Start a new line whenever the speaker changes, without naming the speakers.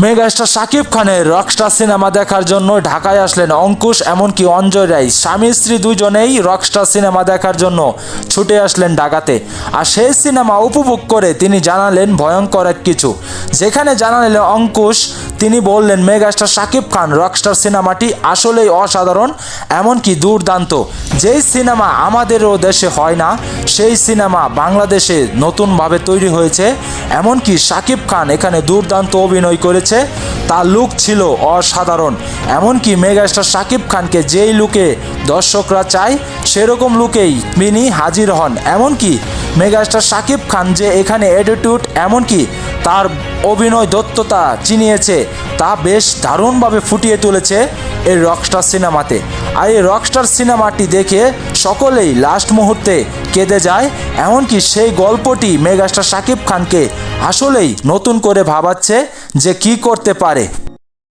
Megastar Shakib খানের Rockstar cinema দেখার জন্য ঢাকায় আসলেন অঙ্কুশ এমনকি অঞ্জয় রায়। স্বামী স্ত্রী দুজনেই রকস্টার সিনেমা দেখার জন্য ছুটে আসলেন ঢাকাতে। আর সেই সিনেমা উপভোগ করে তিনি জানালেন ভয়ঙ্কর এক কিছু, যেখানে জানালেন অঙ্কুশ তিনি বললেন মেগাস্টার শাকিব খান রকস্টার সিনেমাটি আসলেই অসাধারণ, এমনকি দুর্দান্ত। যেই সিনেমা আমাদেরও দেশে হয় না, সেই সিনেমা বাংলাদেশে নতুনভাবে তৈরি হয়েছে। এমনকি শাকিব খান এখানে দুর্দান্ত অভিনয় করেছে, তার লুক ছিল অসাধারণ। এমনকি মেগাস্টার শাকিব খানকে যেই লুকে দর্শকরা চায় সেরকম লুকেই তিনি হাজির হন। এমনকি মেগাস্টার শাকিব খান যে এখানে অ্যাটিটিউড এমনকি তার অভিনয় দক্ষতা চিনিয়েছে তা বেশ দারুণভাবে ফুটিয়ে তুলেছে এই রকস্টার সিনেমাতে। আর এই রকস্টার সিনেমাটি দেখে সকলেই লাস্ট মুহূর্তে কেঁদে যায়। এমনকি সেই গল্পটি মেগাস্টার শাকিব খানকে আসলেই নতুন করে ভাবাচ্ছে যে কি করতে পারে।